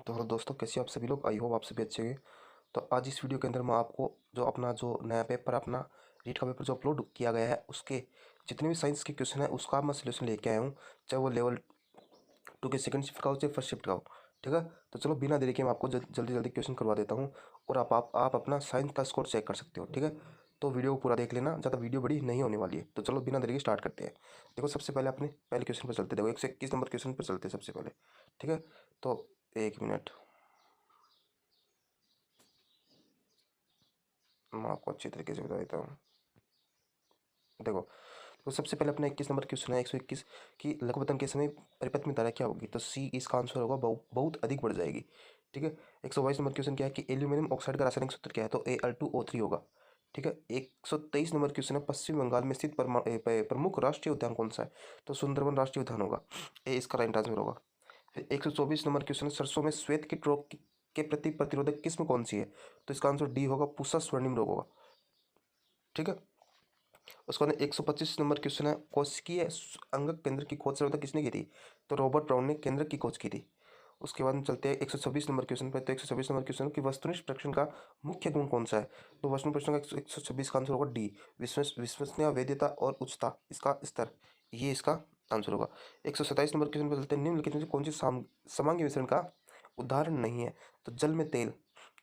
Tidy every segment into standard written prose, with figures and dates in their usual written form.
तो हेलो दोस्तों, कैसे हो आप सभी लोग। आई होप आप सभी अच्छे हैं। तो आज इस वीडियो के अंदर मैं आपको जो नया पेपर अपना रीट का पेपर जो अपलोड किया गया है उसके जितने भी साइंस के क्वेश्चन है उसका मैं सोल्यूशन लेके आया हूँ। चाहे वो लेवल 2 के सेकंड शिफ्ट का हो चाहे फर्स्ट शिफ्ट का हो। ठीक है, तो चलो बिना देरी के मैं आपको जल्दी जल्दी क्वेश्चन करवा देता हूँ और आप अपना साइंस का स्कोर चेक कर सकते हो। ठीक है, तो वीडियो को पूरा देख लेना, ज़्यादा वीडियो बड़ी नहीं होने वाली है। तो चलो बिना देरी के स्टार्ट करते हैं। देखो, सबसे पहले अपने पहले क्वेश्चन पर चलते, देखो 121 नंबर क्वेश्चन पर चलते हैं सबसे पहले। ठीक है, तो 1 मिनट मैं आपको अच्छी तरीके से बता देता हूँ। देखो, तो सबसे पहले अपना 21 नंबर क्वेश्चन है। 121 की लघुपतन के समय परिपथ में धारा क्या होगी, तो सी इसका आंसर होगा, बहुत अधिक बढ़ जाएगी। ठीक है, 122 नंबर क्वेश्चन क्या है कि एल्यूमिनियम ऑक्साइड का रासायनिक सूत्र क्या है, तो Al2O3 होगा। ठीक है, 123 नंबर क्वेश्चन है, पश्चिम बंगाल में स्थित प्रमुख राष्ट्रीय उद्यान कौन सा है, तो सुंदरबन राष्ट्रीय उद्यान होगा। ए इसका राइट आंसर होगा। फिर 124 नंबर क्वेश्चन है, सरसों में श्वेत कीट रोग के प्रति प्रतिरोधक किस्म कौन सी है, तो इसका आंसर डी होगा, पूसा स्वर्णिम रोग होगा। ठीक है, उसके बाद 125 नंबर क्वेश्चन है, कोशिकीय अंगक केंद्र की खोज सर्वप्रथम किसने की थी, तो रॉबर्ट ब्राउन ने केंद्र की खोज की थी। उसके बाद हम चलते हैं 126 नंबर क्वेश्चन पर। तो 126 नंबर क्वेश्चन की वस्तुनिष्ठ परीक्षण का मुख्य गुण कौन सा है, तो वस्तुनिष्ठ परीक्षण का 126 का आंसर होगा डी, विश्वसनीय, वैधता और उच्चता, इसका स्तर, ये इसका आंसर होगा। 127 नंबर क्वेश्चन पर चलते हैं, निम्नलिखित में से कौन सी समांगी मिश्रण का उदाहरण नहीं है, तो जल में तेल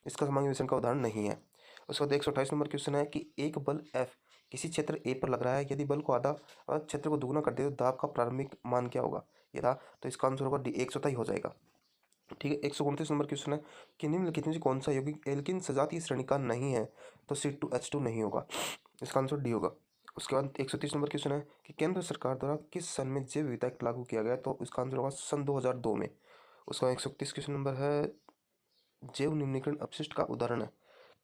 इसका समांगी मिश्रण का उदाहरण नहीं है। उसके बाद 128 नंबर क्वेश्चन है कि एक बल F किसी क्षेत्र ए पर लग रहा है, यदि बल को आधा और क्षेत्र को दुगुना कर दे तो दाब का प्रारंभिक मान क्या होगा, ये था, तो इसका आंसर होगा डी, 100 ही हो जाएगा। ठीक है, 129 नंबर क्वेश्चन है कि निम्नलिखित में से कौन सा यौगिक एल्किन सजातीय श्रेणी का नहीं है, तो C2H2 नहीं होगा, इसका आंसर डी होगा। उसके बाद 130 नंबर क्वेश्चन है कि केंद्र सरकार द्वारा किस सन में जैव विविधता एक्ट लागू किया गया, तो इसका आंसर होगा सन 2002 में। उसका 131 क्वेश्चन नंबर है, जैव निम्नीकरण अपशिष्ट का उदाहरण है,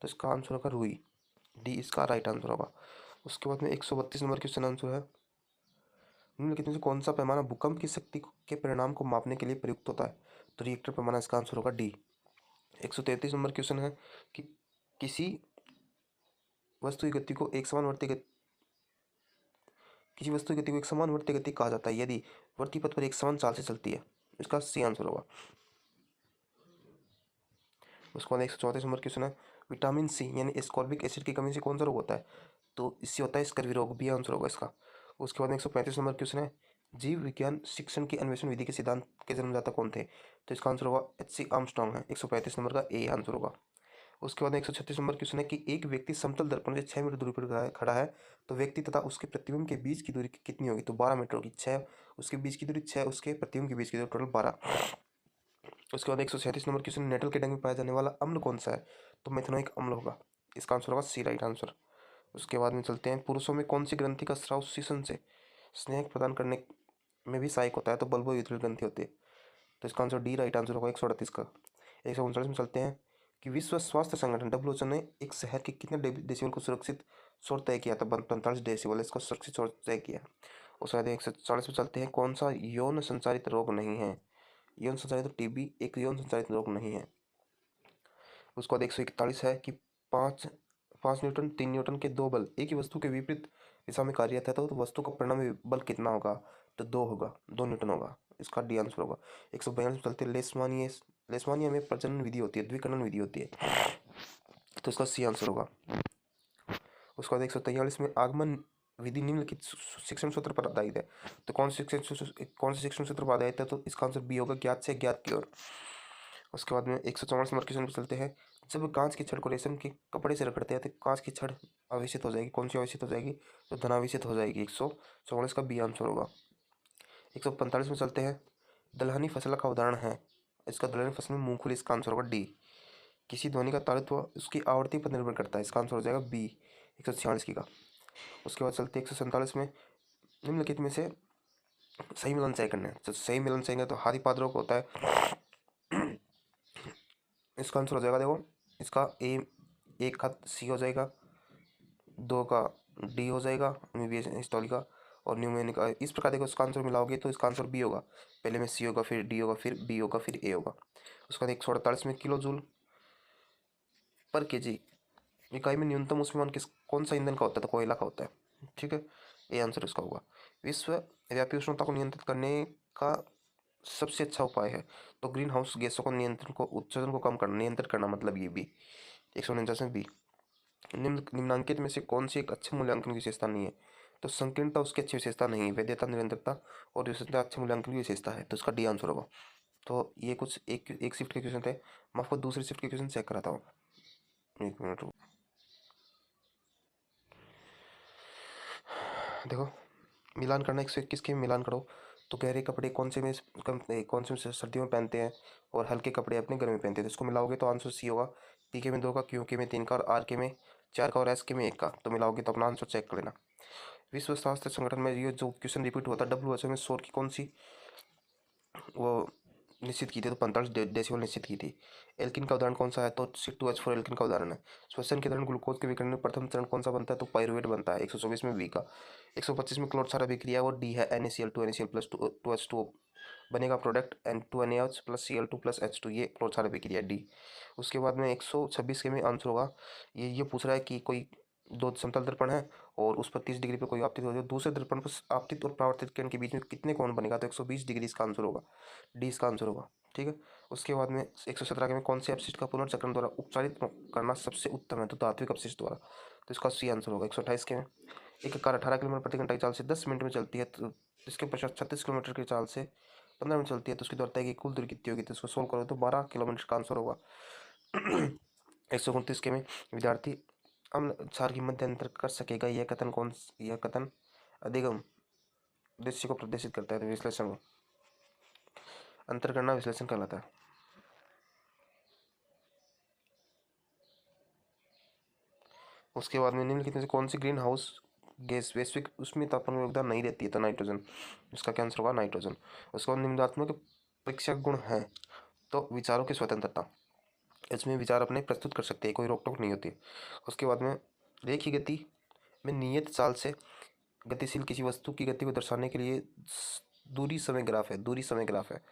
तो इसका आंसर होगा रुई, डी इसका राइट आंसर होगा। उसके बाद में 132 नंबर क्वेश्चन आंसर है, निम्नलिखित में से कौन सा पैमाना भूकंप की शक्ति के परिणाम को मापने के लिए प्रयुक्त होता है, तो रिएक्टर पैमाना, इसका आंसर होगा डी। 133 नंबर क्वेश्चन है कि किसी वस्तु की गति को एक समान वर्ती गति किसी वस्तु की गति को एक समान वर्ती गति कहा जाता है यदि वर्ती पथ पर एक समान चाल से चलती है, इसका सी आंसर होगा। उसके बाद 134 नंबर क्वेश्चन है, विटामिन सी यानी एस्कॉर्बिक एसिड की कमी से कौन सा रोग होता है, तो इससे होता है स्कर्वी रोग, बी आंसर होगा इसका। उसके बाद 135 नंबर क्वेश्चन है, जीव विज्ञान शिक्षण की अन्वेषण विधि के सिद्धांत के जन्मदाता कौन थे, तो इसका आंसर होगा H.C. आर्मस्ट्रांग है, 135 नंबर का ए आंसर होगा। उसके बाद 136 नंबर क्वेश्चन है कि एक व्यक्ति समतल दर्पण से 6 मीटर दूरी पर खड़ा है तो व्यक्ति तथा उसके प्रतिबिंब के बीच की दूरी कितनी होगी, तो 12 मीटर होगी। 6 उसके बीच की दूरी, 6 उसके प्रतिबिंब के बीच की दूरी, टोटल 12। उसके बाद 137 नंबर क्वेश्चन, नेटल के डंक में पाया जाने वाला अम्ल कौन सा है, तो मेथनोइक अम्ल होगा, इसका आंसर होगा सी राइट आंसर। उसके बाद में चलते हैं, पुरुषों में कौन सी ग्रंथि का स्राव शीशन से स्नेह प्रदान करने में भी सहायक होता है, तो बल्बो यूथिल ग्रंथि होती है, तो इसका आंसर डी राइट आंसर होगा 138 का। 139 में चलते हैं कि विश्व स्वास्थ्य संगठन WHO ने एक शहर के कितने डेसिबल को सुरक्षित शोर तय किया था, 45 डेसिबल इसको सुरक्षित शोर तय किया। उसके बाद 140 में चलते हैं, कौन सा यौन संचारित रोग नहीं है, यौन संचारित टीबी एक यौन संचारित रोग नहीं है। उसके बाद 141 है कि पाँच 5 न्यूटन 3 न्यूटन के दो बल एक ही वस्तु के विपरीत दिशा में कार्यरत है, तो वस्तु का परिणामी बल कितना होगा, तो 2 होगा, 2 न्यूटन होगा, इसका डी आंसर होगा। 142 में चलते, लेस्मानिया में प्रजनन विधि होती है, द्विकरण विधि होती है, तो इसका सी आंसर होगा। उसके बाद 143 में आगमन विधि निम्नलिखित शिक्षण सूत्र पर आधारित है, तो कौन से शिक्षण सूत्र पर आधारित है, तो इसका आंसर बी होगा, ज्ञात से ज्ञात की ओर। उसके बाद में 144 नंबर क्वेश्चन पर चलते हैं, जब कांच की छड़ को रेशम के कपड़े से रगड़ते हैं तो कांच की छड़ आवेशित हो जाएगी, कौन सी आवेशित हो जाएगी, तो धनावेशित हो जाएगी, 144 का बी आंसर होगा। 145 में चलते हैं, दलहनी फसल का उदाहरण है, इसका दलहनी फसल में मूंगफली, इसका आंसर होगा डी। किसी ध्वनि का ताड़ित्व उसकी आवृत्ति पर निर्भर करता है, इसका आंसर हो जाएगा बी, 146 की का। उसके बाद चलते 147 में, निम्नलिखित में से सही मिलन तय करना है, तो सही मिलन तय तो हाथी पादरों को होता है, इसका आंसर हो जाएगा, देखो इसका ए, एक का सी हो जाएगा, 2 का डी हो जाएगा, एमबीबीएस हिस्टोरिका और न्यूमेरिक, इस प्रकार देखो इसका आंसर मिलाओगे तो इसका आंसर बी होगा, पहले में सी होगा, फिर डी होगा, फिर बी होगा, फिर ए होगा। उसके बाद 148 में, किलो जूल पर केजी इकाई में न्यूनतम ऊष्मामान कौन सा ईंधन का होता है, तो कोयला का होता है। ठीक है, ए आंसर इसका होगा। विश्व व्यापी उष्णता को नियंत्रित करने का सबसे अच्छा उपाय है। तो ग्रीन हाउस गैसों को उत्सर्जन को कम करना, नियंत्रित करना, मतलब ये भी 149 बी। निम्नांकित में से कौन सी एक अच्छे मूल्यांकन की विशेषता नहीं है? तो संकीर्णता उसकी अच्छी विशेषता नहीं है, वैधता, निरंतरता और विशेषता अच्छे मूल्यांकन की विशेषता है, तो इसका डी आंसर होगा। तो ये कुछ एक शिफ्ट के क्वेश्चन थे। मैं आपको दूसरी शिफ्ट के क्वेश्चन चेक कराता हूँ, एक मिनट रुको। देखो, मिलान करना 121 के मिलान करो। तो गहरे कपड़े कौन से में सर्दियों में पहनते हैं और हल्के कपड़े अपने गर्मी में पहनते हैं, तो इसको मिलाओगे तो आंसर सी होगा। पी के में 2 का, क्यू के में 3 का और आर के में 4 का और एस के में 1 का, तो मिलाओगे तो अपना आंसर चेक कर लेना। विश्व स्वास्थ्य संगठन में ये जो क्वेश्चन रिपीट हुआ था, WHO में शोर की कौन सी वो निश्चित की थी, तो 45 डेसिबल निश्चित की थी। एल्किन का उदाहरण कौन सा है, तो C2H4 एल्किन का उदाहरण है। श्वसन के दौरान ग्लूकोज के विकर्ण में प्रथम चरण कौन सा बनता है, तो पायरुवेट बनता है, 124 में बी का। 125 में क्लोराइड क्षार अभिक्रिया और डी है NaCl2 NaCl प्लस 2H2O बनेगा product N2NaOH plus Cl2 plus H2, ये क्लोराइड क्षार अभिक्रिया डी। उसके बाद में 126 के में आंसर होगा, ये पूछ रहा है कि कोई दो समतल दर्पण है और उस पर 30 डिग्री पर कोई आपतित हो जाए, दूसरे दर्पण पर आपतित और परावर्तित किरण के बीच में कितने कोण बनेगा, तो 120 डिग्री इसका आंसर होगा, डी इसका आंसर होगा। ठीक है। उसके बाद में 117 के में कौन से अपशिष्ट का पुनर्चक्रण द्वारा उपचारित करना सबसे उत्तम है, तो धात्विक अपशिष्ट द्वारा, तो इसका सी आंसर होगा। 128 के में एक कार 18 किलोमीटर प्रति घंटा की चाल से 10 मिनट में चलती है, तो इसके पश्चात 36 किलोमीटर की चाल से 15 मिनट चलती है, तो उसकी द्वारा तय की कुल दूरी कितनी होगी, तो इसको सोल्व करो तो 12 किलोमीटर का आंसर होगा। 129 के में विद्यार्थी अम्ल क्षार की मध्य अंतर कर सकेगा, यह कथन अधिगम उद्देश्य को प्रदर्शित करता है, तो विश्लेषण को अंतर करना विश्लेषण कहलाता है। उसके बाद में निम्नलिखित में से कौन सी ग्रीन हाउस गैस वैश्विक उष्मीय तापमान में योगदान नहीं देती है, तो नाइट्रोजन, इसका क्या आंसर होगा नाइट्रोजन। उसके बाद निम्नात्मक परीक्षा गुण है, तो विचारों की स्वतंत्रता, इसमें विचार अपने प्रस्तुत कर सकते हैं, कोई रोक टोक नहीं होती। उसके बाद में रेखीय गति में नियत चाल से गतिशील किसी वस्तु की गति को दर्शाने के लिए दूरी समय ग्राफ है, दूरी समय ग्राफ है,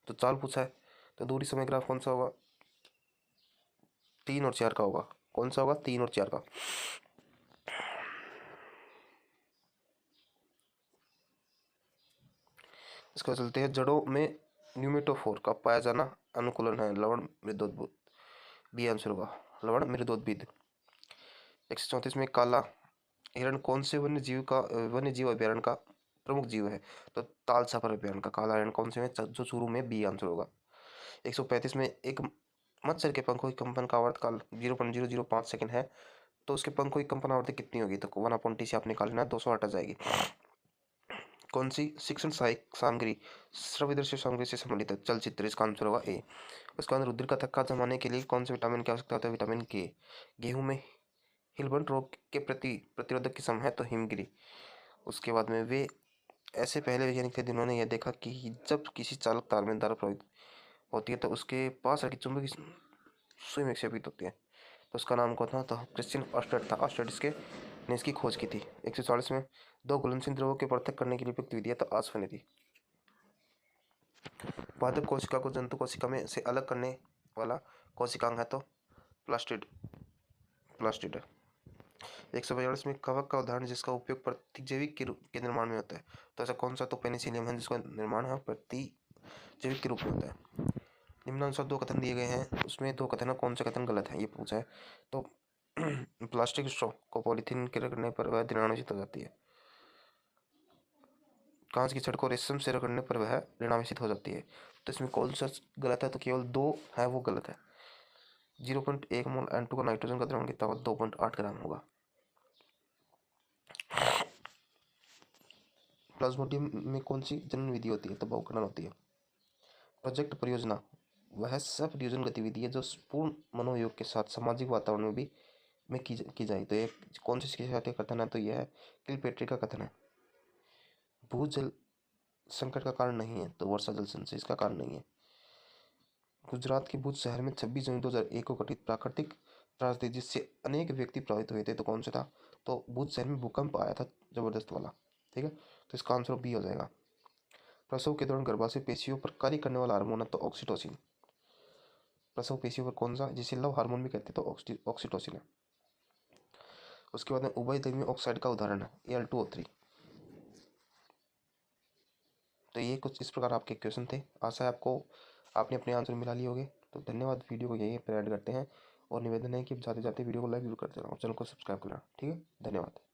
तो चाल पूछा है, तो दूरी समय ग्राफ कौन सा होगा, 3 और 4 का होगा। कौन सा होगा, 3 और 4 का। इसका चलते हैं, जड़ों में न्यूमेटोफोर का पाया जाना अनुकूलन है, लवण मृदोद्भिद, बी आंसर होगा, लवण मृदोद्भिद। 134 में काला हिरण कौन से वन्य जीव अभ्यारण्य का प्रमुख जीव है, तो ताल छापर अभ्यारण्य का काला हिरण कौन से में, जो चूरू में, बी आंसर होगा। 135 में एक मत्स्य के पंखों की कंपन का आवर्तकाल 0.005 सेकंड है, तो उसके पंखों की कंपन आवृत्ति कितनी होगी, तो 1/T से आप निकाल लेना, 208 आ जाएगी। कौन सी शिक्षण सहायक सामग्री श्रव्य दृश्य सामग्री से संबंधित है, चलचित्र, इसका आंसर होगा ए। उसके बाद रुधिर का थक्का जमाने के लिए कौन से विटामिन की आवश्यकता होता है, विटामिन के। गेहूं में हिलबर्ट रोग के प्रति प्रतिरोधक किस्म है, तो हिमगिरी। उसके बाद में वे ऐसे पहले वैज्ञानिक थे जिन्होंने यह देखा कि जब किसी चालक तार में धारा प्रवाहित होती है तो उसके पास रखी चुंबकीय सुई में विक्षेपित होती है, तो उसका नाम कौन था, तो क्रिश्चियन ऑस्टर्ड था, ऑस्टर्ड ने इसकी खोज की थी। 140 में दो घुलनशील द्रवों के पृथक करने के लिए उपयुक्त विधि है, तो आसवन थी। पादप कोशिका को जंतु कोशिका में से अलग करने वाला कोशिकांग है, तो प्लास्टिड प्लास्टिड है। 142 में कवक का उदाहरण जिसका उपयोग प्रतिजैविक के निर्माण में होता है, तो ऐसा कौन सा, तो पेनिसिलियम है, जिसका निर्माण है प्रतिजैविक के रूप में होता है। निम्नानुसार 2 कथन दिए गए हैं, उसमें 2 कथन कौन से कथन गलत है, ये पूछा है। तो प्लास्टिक स्ट्रॉ को पॉलीथीन के रगड़ने पर वह ऋणावेशित हो जाती है, कांच की छड़ को रेशम से रगड़ने पर वह ऋणावेशित हो जाती है, तो इसमें कौन सा गलत है, तो केवल 2 है वो गलत है। 0.1 मोल N2 का नाइट्रोजन का द्रवण की ताकत 2.8 ग्राम होगा। प्लाज्मोडियम में कौन सी जनन विधि होती है, तो बहुकरण होती है। प्रोजेक्ट परियोजना वह सह-प्रयोजन गतिविधि है जो पूर्ण मनोयोग के साथ सामाजिक वातावरण में भी की जाए, तो ये कौन सी शिक्षा का कथन है, तो यह है किलपेट्री का कथन है। भूजल संकट का कारण नहीं है, तो वर्षा जल संचय इसका कारण नहीं है। गुजरात के भुज शहर में 26 जनवरी 2001 को घटित प्राकृतिक त्रासदी जिससे अनेक व्यक्ति प्रभावित हुए थे, तो कौन सा था, तो भुज शहर में भूकंप आया था जबरदस्त वाला। ठीक है, तो इसका आंसर बी हो जाएगा। प्रसव के दौरान गर्भाशय पेशियों पर कार्य करने वाला हार्मोन है, तो ऑक्सीटोसिन। प्रसव पेशियों पर कौन सा, जिसे लव हार्मोन भी कहते हैं, तो ऑक्सीटोसिन है। उसके बाद में उभयधर्मी ऑक्साइड का उदाहरण है Al2O3। तो ये कुछ इस प्रकार आपके क्वेश्चन थे। आशा है आपको आपने अपने आंसर मिला लिए होंगे। तो धन्यवाद। वीडियो को यहीं पर ऐड करते हैं और निवेदन है कि जाते जाते वीडियो को लाइक जरूर कर देना और चैनल को सब्सक्राइब करना। ठीक है, धन्यवाद।